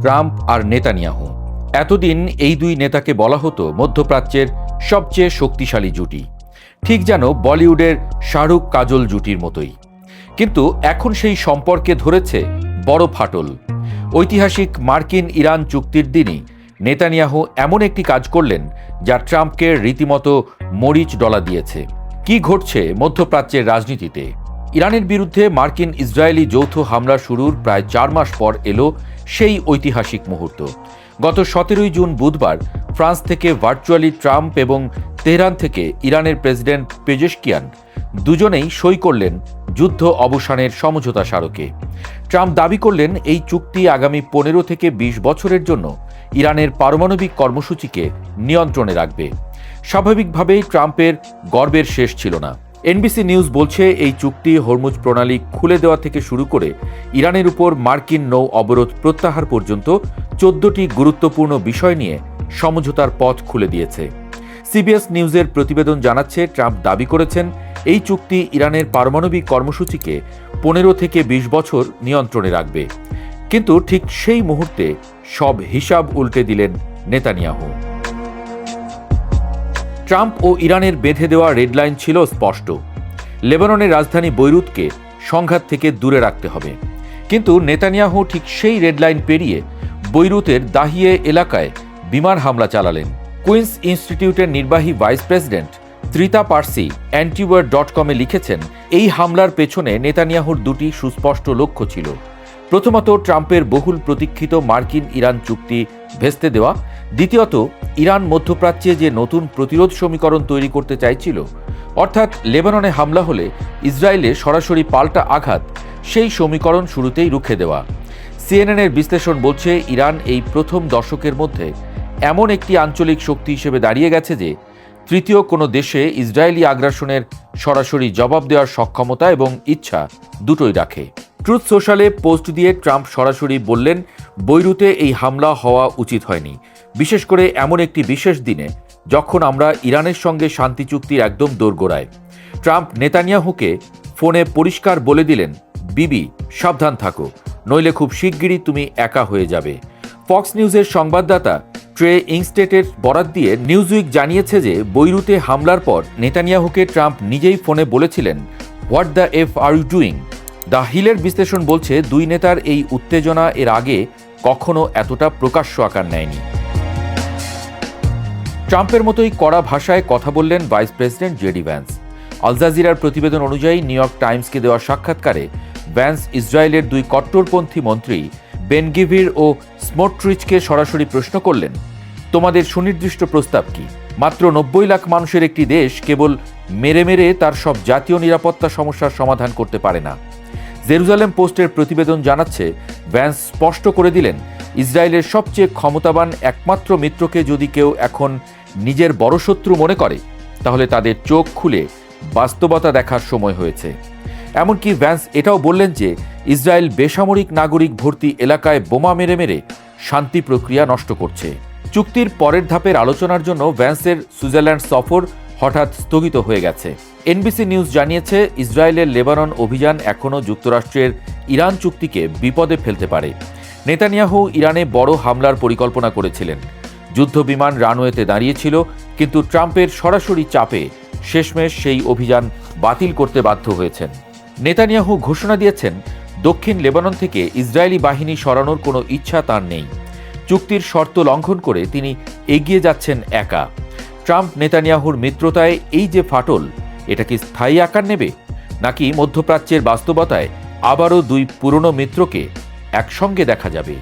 Trump আর Netanyahu. এতদিন এই দুই নেতাকে বলা হতো মধ্যপ্রাচ্যের সবচেয়ে শক্তিশালী জুটি, ঠিক যেন বলিউডের শাহরুখ কাজল জুটির মতোই। কিন্তু এখন সেই সম্পর্কে ধরেছে বড় ফাটল। ঐতিহাসিক মার্কিন ইরান চুক্তির দিনই নেতানিয়াহু এমন একটি কাজ করলেন যা ট্রাম্পকে রীতিমতো মরিচ ডলা দিয়েছে। কি ঘটছে মধ্যপ্রাচ্যের রাজনীতিতে? ইরানের বিরুদ্ধে মার্কিন ইসরায়েলি যৌথ হামলা শুরুর প্রায় 4 মাস পর এলো সেই ঐতিহাসিক মুহূর্ত। গত 17 জুন বুধবার ফ্রান্স থেকে ভার্চুয়ালি ট্রাম্প এবং তেহরান থেকে ইরানের প্রেসিডেন্ট পেজেশকিয়ান দুজনেই সই করলেন যুদ্ধ অবসানের সমঝোতা স্মারকে। ট্রাম্প দাবি করলেন এই চুক্তি আগামী 15 থেকে 20 বছরের জন্য ইরানের পারমাণবিক কর্মসূচিকে নিয়ন্ত্রণে রাখবে। স্বাভাবিকভাবেই ট্রাম্পের গর্বের শেষ ছিল না। এনবিসি নিউজ বলছে এই চুক্তি হরমুজ প্রণালী খুলে দেওয়া থেকে শুরু করে ইরানের উপর মার্কিন নৌ অবরোধ প্রত্যাহার পর্যন্ত 14টি গুরুত্বপূর্ণ বিষয় নিয়ে সমঝোতার পথ খুলে দিয়েছে। সিবিএস নিউজের প্রতিবেদন জানাচ্ছে, ট্রাম্প দাবি করেছেন এই চুক্তি ইরানের পারমাণবিক কর্মসূচিকে 15 থেকে 20 বছর নিয়ন্ত্রণে রাখবে। কিন্তু ঠিক সেই মুহূর্তে সব হিসাব উল্টে দিলেন নেতানিয়াহু। ট্রাম্প ও ইরানের বেঁধে দেওয়া রেডলাইন ছিল স্পষ্ট। লেবাননের রাজধানী বৈরুতকে সংঘাত থেকে দূরে রাখতে হবে। কিন্তু নেতানিয়াহু ঠিক সেই রেডলাইন পেরিয়ে বৈরুতের দাহিয়ে এলাকায় বিমান হামলা চালালেন। কুইন্স ইনস্টিটিউটের নির্বাহী ভাইস প্রেসিডেন্ট ত্রিতা পার্সি অ্যান্টিওয়ার.com লিখেছেন, এই হামলার পেছনে নেতানিয়াহুর দুটি সুস্পষ্ট লক্ষ্য ছিল। প্রথমত, ট্রাম্পের বহুল প্রতীক্ষিত মার্কিন ইরান চুক্তি ভেস্তে দেওয়া। দ্বিতীয়ত, ইরান মধ্যপ্রাচ্যে যে নতুন প্রতিরোধ সমীকরণ তৈরি করতে চাইছিল, অর্থাৎ লেবাননে হামলা হলে ইসরায়েলে সরাসরি পাল্টা আঘাত, সেই সমীকরণ শুরুতেই রুখে দেওয়া। সিএনএনের বিশ্লেষণ বলছে, ইরান এই প্রথম দশকের মধ্যে এমন একটি আঞ্চলিক শক্তি হিসেবে দাঁড়িয়ে গেছে যে তৃতীয় কোনো দেশে ইসরায়েলি আগ্রাসনের সরাসরি জবাব দেওয়ার সক্ষমতা এবং ইচ্ছা দুটোই রাখে। ট্রুথ সোশ্যালে পোস্ট দিয়ে ট্রাম্প সরাসরি বললেন, বৈরুতে এই হামলা হওয়া উচিত হয়নি, বিশেষ করে এমন একটি বিশেষ দিনে যখন আমরা ইরানের সঙ্গে শান্তি চুক্তির একদম দোরগোড়ায়। ট্রাম্প নেতানিয়াহুকে ফোনে পরিষ্কার বলে দিলেন, বিবি সাবধান থাকো, নইলে খুব শিগগিরই তুমি একা হয়ে যাবে। ফক্স নিউজের সংবাদদাতা ট্রে ইংস্টেটের বরাত দিয়ে নিউজউইক জানিয়েছে যে বৈরুতে হামলার পর নেতানিয়াহুকে ট্রাম্প নিজেই ফোনে বলেছিলেন, what the F are you doing? The হিলের বিশ্লেষণ বলছে, দুই নেতার এই উত্তেজনা এর আগে কখনো এতটা প্রকাশ্য আকার নেয়নি। ট্রাম্পের মতোই কড়া ভাষায় কথা বললেন ভাইস প্রেসিডেন্ট জেডি ভ্যান্স। আল জাজিরার প্রতিবেদন অনুযায়ী নিউ ইয়র্ক টাইমসকে দেওয়া সাক্ষাৎকারে ভ্যান্স ইসরায়েলের দুই কট্টরপন্থী মন্ত্রী বেন গভির ও স্মোট্রিচকে সরাসরি প্রশ্ন করলেন, তোমাদের সুনির্দিষ্ট প্রস্তাব কি? মাত্র 90 লাখ মানুষের একটি দেশ কেবল মেরে মেরে তার সব জাতীয় নিরাপত্তা সমস্যার সমাধান করতে পারে না। জেরুজালেম পোস্টের প্রতিবেদন জানাচ্ছে, ভ্যান্স স্পষ্ট করে দিলেন, ইসরায়েলের সবচেয়ে ক্ষমতাবান একমাত্র মিত্রকে যদি কেউ এখন নিজের বড় শত্রু মনে করে, তাহলে তাদের চোখ খুলে বাস্তবতা দেখার সময় হয়েছে। এমনকি ভ্যান্স এটাও বললেন যে ইসরায়েল বেসামরিক নাগরিক ভর্তি এলাকায় বোমা মেরে মেরে শান্তি প্রক্রিয়া নষ্ট করছে। চুক্তির পরের ধাপের আলোচনার জন্য ভ্যান্সের সুইজারল্যান্ড সফর হঠাৎ স্থগিত হয়ে গেছে। এনবিসি নিউজ জানিয়েছে, ইসরায়েলের লেবানন অভিযান এখনও যুক্তরাষ্ট্রের ইরান চুক্তিকে বিপদে ফেলতে পারে। নেতানিয়াহু ইরানে বড় হামলার পরিকল্পনা করেছিলেন। যুদ্ধবিমান রানওয়েতে দাঁড়িয়েছিল, কিন্তু ট্রাম্পের সরাসরি চাপে শেষমেশ সেই অভিযান বাতিল করতে বাধ্য হয়েছেন। নেতানিয়াহু ঘোষণা দিয়েছেন, দক্ষিণ লেবানন থেকে ইসরায়েলি বাহিনী সরানোর কোনো ইচ্ছা তার নেই। চুক্তির শর্ত লঙ্ঘন করে তিনি এগিয়ে যাচ্ছেন একা। ট্রাম্প নেতানিয়াহুর মিত্রতায় এই যে ফাটল, এটা কি স্থায়ী আকার নেবে, নাকি মধ্যপ্রাচ্যের বাস্তবতায় আবারও দুই পুরনো মিত্রকে একসঙ্গে দেখা যাবে?